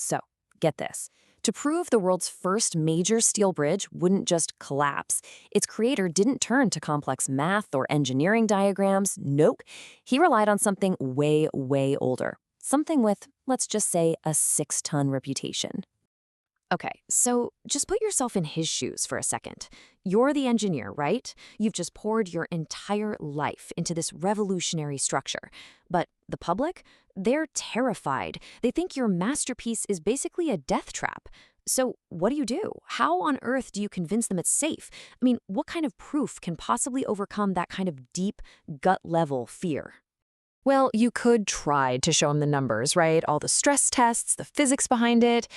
So, get this. To prove the world's first major steel bridge wouldn't just collapse, its creator didn't turn to complex math or engineering diagrams. Nope. He relied on something way, way older. Something with, let's just say, a 6-ton reputation. Okay, so just put yourself in his shoes for a second. You're the engineer, right? You've just poured your entire life into this revolutionary structure. But the public? They're terrified. They think your masterpiece is basically a death trap. So what do? How on earth do you convince them it's safe? I mean, what kind of proof can possibly overcome that kind of deep, gut-level fear? Well, you could try to show them the numbers, right? All the stress tests, the physics behind it.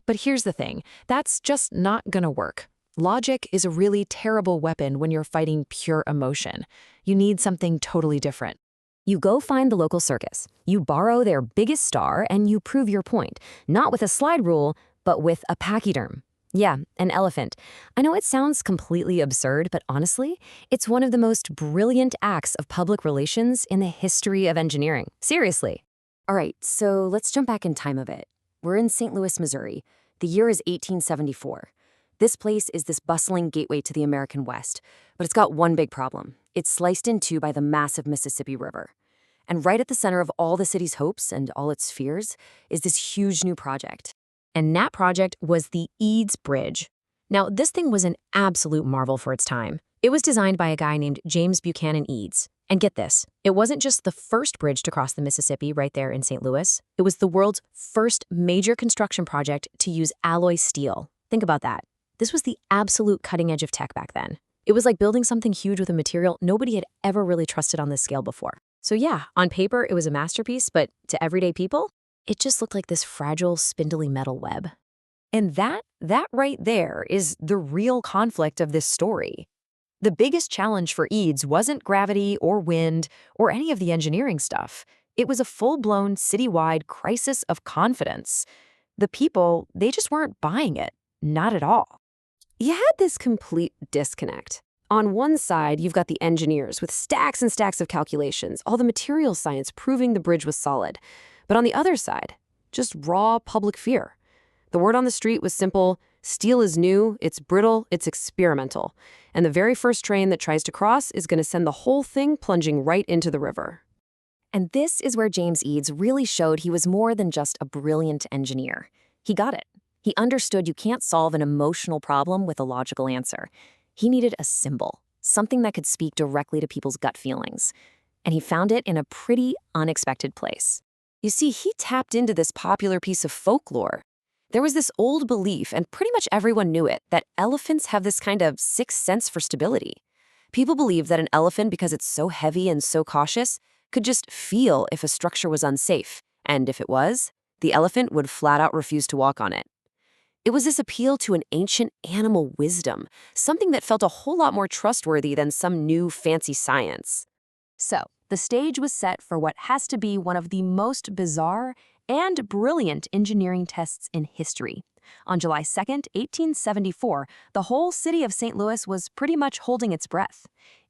But here's the thing, that's just not gonna work. Logic is a really terrible weapon when you're fighting pure emotion. You need something totally different. You go find the local circus. You borrow their biggest star and you prove your point, not with a slide rule, but with a pachyderm. Yeah, an elephant. I know it sounds completely absurd, but honestly, it's one of the most brilliant acts of public relations in the history of engineering. Seriously. All right, so let's jump back in time a bit. We're in St. Louis, Missouri. The year is 1874. This place is this bustling gateway to the American West, but it's got one big problem. It's sliced in two by the massive Mississippi River. And right at the center of all the city's hopes and all its fears is this huge new project. And that project was the Eads Bridge. Now, this thing was an absolute marvel for its time. It was designed by a guy named James Buchanan Eads. And get this, it wasn't just the first bridge to cross the Mississippi right there in St. Louis. It was the world's first major construction project to use alloy steel. Think about that. This was the absolute cutting edge of tech back then. It was like building something huge with a material nobody had ever really trusted on this scale before. So yeah, on paper, it was a masterpiece, but to everyday people, it just looked like this fragile, spindly metal web. And that right there is the real conflict of this story. The biggest challenge for Eads wasn't gravity or wind or any of the engineering stuff. It was a full-blown citywide crisis of confidence. The people, they just weren't buying it. Not at all. You had this complete disconnect. On one side, you've got the engineers with stacks and stacks of calculations, all the material science proving the bridge was solid. But on the other side, just raw public fear. The word on the street was simple: steel is new, it's brittle, it's experimental. And the very first train that tries to cross is going to send the whole thing plunging right into the river. And this is where James Eads really showed he was more than just a brilliant engineer. He got it. He understood you can't solve an emotional problem with a logical answer. He needed a symbol, something that could speak directly to people's gut feelings. And he found it in a pretty unexpected place. You see, he tapped into this popular piece of folklore. There was this old belief, and pretty much everyone knew it, that elephants have this kind of sixth sense for stability. People believe that an elephant, because it's so heavy and so cautious, could just feel if a structure was unsafe. And if it was, the elephant would flat out refuse to walk on it. It was this appeal to an ancient animal wisdom, something that felt a whole lot more trustworthy than some new fancy science. So, the stage was set for what has to be one of the most bizarre and brilliant engineering tests in history. On July 2nd, 1874, the whole city of St. Louis was pretty much holding its breath.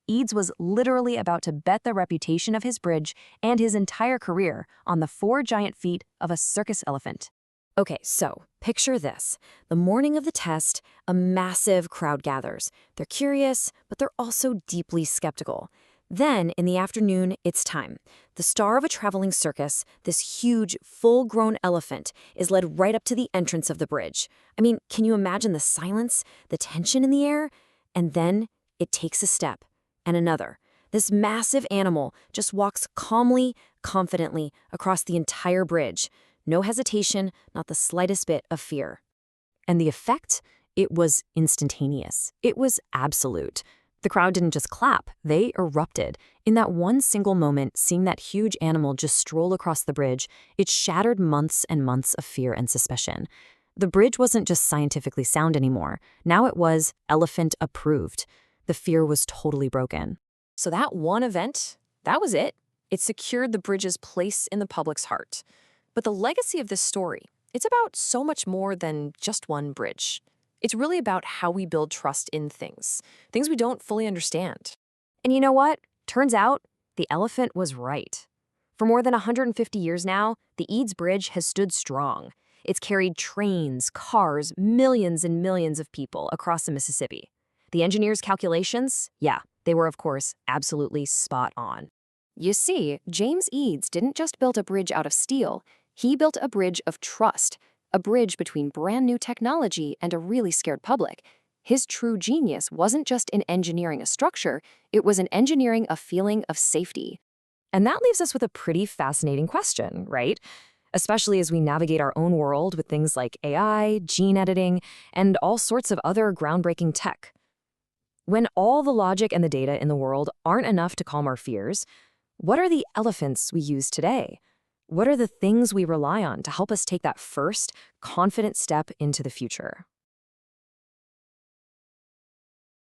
Eads was literally about to bet the reputation of his bridge and his entire career on the 4 giant feet of a circus elephant. Okay, so picture this. The morning of the test, a massive crowd gathers. They're curious, but they're also deeply skeptical. Then, in the afternoon, it's time. The star of a traveling circus, this huge, full-grown elephant, is led right up to the entrance of the bridge. I mean, can you imagine the silence, the tension in the air? And then it takes a step, and another. This massive animal just walks calmly, confidently across the entire bridge. No hesitation, not the slightest bit of fear. And the effect? It was instantaneous. It was absolute. The crowd didn't just clap, they erupted. In that one single moment, seeing that huge animal just stroll across the bridge, it shattered months and months of fear and suspicion. The bridge wasn't just scientifically sound anymore. Now it was elephant approved. The fear was totally broken. So that one event, that was it. It secured the bridge's place in the public's heart. But the legacy of this story, it's about so much more than just one bridge. It's really about how we build trust in things we don't fully understand. And you know what? Turns out, the elephant was right. For more than 150 years now, the Eads Bridge has stood strong. It's carried trains, cars, millions and millions of people across the Mississippi. The engineers' calculations? Yeah, they were, of course, absolutely spot on. You see, James Eads didn't just build a bridge out of steel, he built a bridge of trust, a bridge between brand new technology and a really scared public. His true genius wasn't just in engineering a structure, it was in engineering a feeling of safety. And that leaves us with a pretty fascinating question, right? Especially as we navigate our own world with things like AI, gene editing, and all sorts of other groundbreaking tech. When all the logic and the data in the world aren't enough to calm our fears, what are the elephants we use today? What are the things we rely on to help us take that first, confident step into the future?